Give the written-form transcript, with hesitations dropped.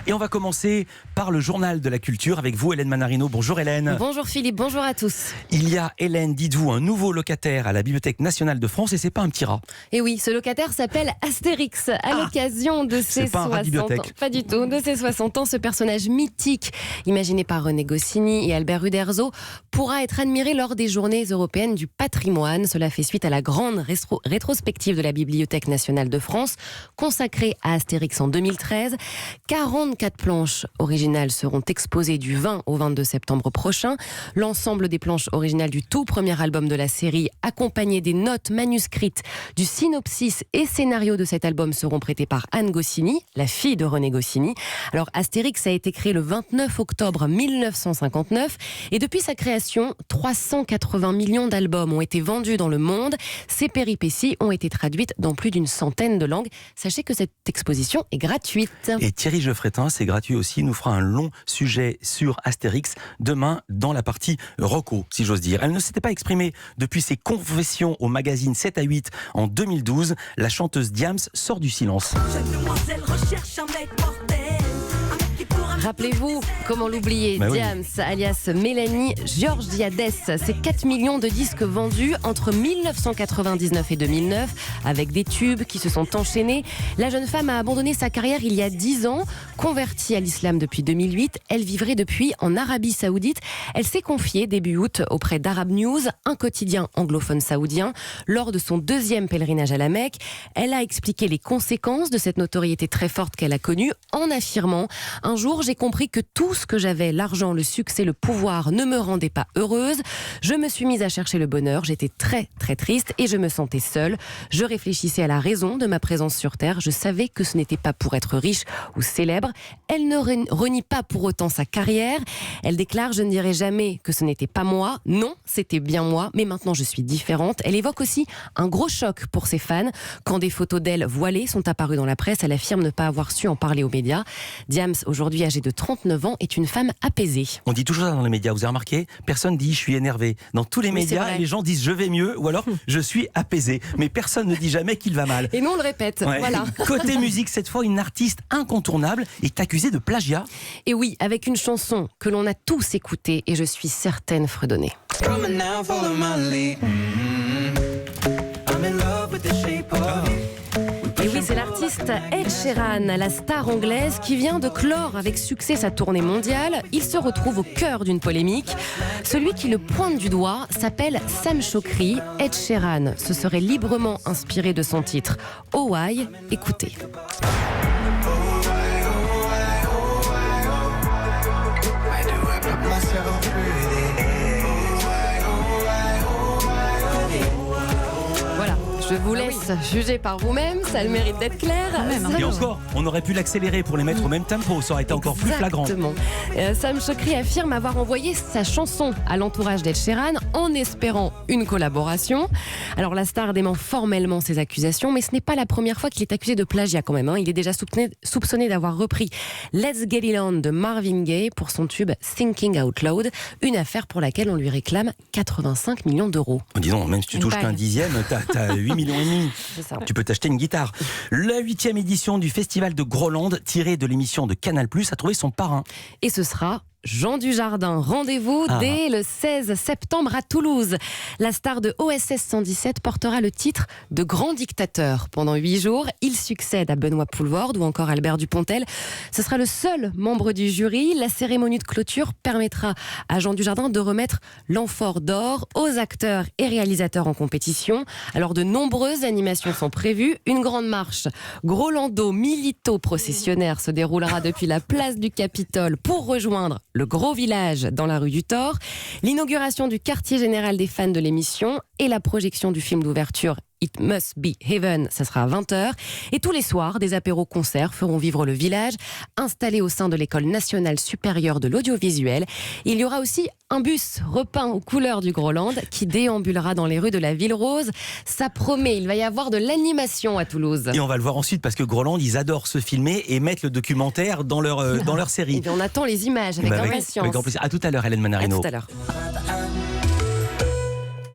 Et on va commencer par le journal de la culture avec vous, Hélène Manarino. Bonjour Hélène. Bonjour Philippe, bonjour à tous. Il y a, Hélène, dites-vous, un nouveau locataire à la Bibliothèque nationale de France et c'est pas un petit rat. Et oui, ce locataire s'appelle Astérix. À l'occasion de ses 60 ans. Pas du tout, de ses 60 ans, ce personnage mythique, imaginé par René Goscinny et Albert Uderzo, pourra être admiré lors des Journées européennes du patrimoine. Cela fait suite à la grande rétrospective de la Bibliothèque nationale de France, consacrée à Astérix en 2013. 44 planches originales seront exposées du 20 au 22 septembre prochain. L'ensemble des planches originales du tout premier album de la série, accompagnées des notes manuscrites du synopsis et scénario de cet album, seront prêtées par Anne Goscinny, la fille de René Goscinny. Alors Astérix a été créé le 29 octobre 1959 et depuis sa création, 380 millions d'albums ont été vendus dans le monde. Ces péripéties ont été traduites dans plus d'une centaine de langues. Sachez que cette exposition est gratuite. Et Thierry Geoffretin, c'est gratuit aussi, nous fera un long sujet sur Astérix demain dans la partie Rocco, si j'ose dire. Elle ne s'était pas exprimée depuis ses confessions au magazine 7 à 8 en 2012. La chanteuse Diams sort du silence. Rappelez-vous, comment l'oublier, Diams, alias Mélanie Georgiades. C'est 4 millions de disques vendus entre 1999 et 2009, avec des tubes qui se sont enchaînés. La jeune femme a abandonné sa carrière il y a 10 ans. Convertie à l'islam depuis 2008, elle vivrait depuis en Arabie Saoudite. Elle s'est confiée début août auprès d'Arab News, un quotidien anglophone saoudien. Lors de son deuxième pèlerinage à la Mecque, elle a expliqué les conséquences de cette notoriété très forte qu'elle a connue en affirmant « Un jour, j'ai compris que tout ce que j'avais, l'argent, le succès, le pouvoir, ne me rendait pas heureuse. Je me suis mise à chercher le bonheur. J'étais très, très triste et je me sentais seule. Je réfléchissais à la raison de ma présence sur Terre. Je savais que ce n'était pas pour être riche ou célèbre. » Elle ne renie pas pour autant sa carrière. Elle déclare « Je ne dirai jamais que ce n'était pas moi. Non, c'était bien moi, mais maintenant je suis différente. » Elle évoque aussi un gros choc pour ses fans. Quand des photos d'elle voilée sont apparues dans la presse, elle affirme ne pas avoir su en parler aux médias. Diams, aujourd'hui âgée de 39 ans, est une femme apaisée. On dit toujours ça dans les médias, vous avez remarqué ? Personne dit « je suis énervé ». Dans tous les médias, les gens disent « je vais mieux » ou alors « je suis apaisé ». Mais personne ne dit jamais qu'il va mal. Et nous on le répète, voilà. Côté musique, cette fois, une artiste incontournable est accusée de plagiat. Et oui, avec une chanson que l'on a tous écoutée et je suis certaine fredonnée. Et oui, c'est l'artiste Ed Sheeran, la star anglaise qui vient de clore avec succès sa tournée mondiale. Il se retrouve au cœur d'une polémique. Celui qui le pointe du doigt s'appelle Sam Chokri. Ed Sheeran se serait librement inspiré de son titre Oh Why. Écoutez. Voilà, je vous laisse juger par vous-même, ça a le mérite d'être clair. Et encore, on aurait pu l'accélérer pour les mettre au même tempo, ça aurait été encore plus flagrant. Exactement. Sam Chokri affirme avoir envoyé sa chanson à l'entourage d'Ed Sheeran en espérant une collaboration. Alors la star dément formellement ces accusations, mais ce n'est pas la première fois qu'il est accusé de plagiat quand même. Il est déjà soupçonné d'avoir repris Let's Get It On de Marvin Gaye pour son tube Thinking Out Loud, une affaire pour laquelle on lui réclame 85 millions d'euros. Dis donc, même si tu touches qu'un dixième, t'as 8 millions et demi. C'est ça. Tu peux t'acheter une guitare. La 8e édition du festival de Groland, tirée de l'émission de Canal+, a trouvé son parrain. Et ce sera Jean Dujardin. Rendez-vous dès le 16 septembre à Toulouse. La star de OSS 117 portera le titre de grand dictateur. Pendant 8 jours, il succède à Benoît Poelvoorde ou encore Albert Dupontel. Ce sera le seul membre du jury. La cérémonie de clôture permettra à Jean Dujardin de remettre l'amphore d'or aux acteurs et réalisateurs en compétition. Alors de nombreuses animations sont prévues. Une grande marche Grolando Milito processionnaire se déroulera depuis la place du Capitole pour rejoindre le gros village dans la rue du Thor, l'inauguration du quartier général des fans de l'émission et la projection du film d'ouverture It Must Be Heaven, ça sera à 20h. Et tous les soirs, des apéros-concerts feront vivre le village, installé au sein de l'École nationale supérieure de l'audiovisuel. Il y aura aussi un bus repeint aux couleurs du Groland qui déambulera dans les rues de la Ville Rose. Ça promet, il va y avoir de l'animation à Toulouse. Et on va le voir ensuite parce que Groland, ils adorent se filmer et mettre le documentaire dans leur série. Et on attend les images avec impatience. À tout à l'heure, Hélène Manarino. À tout à l'heure.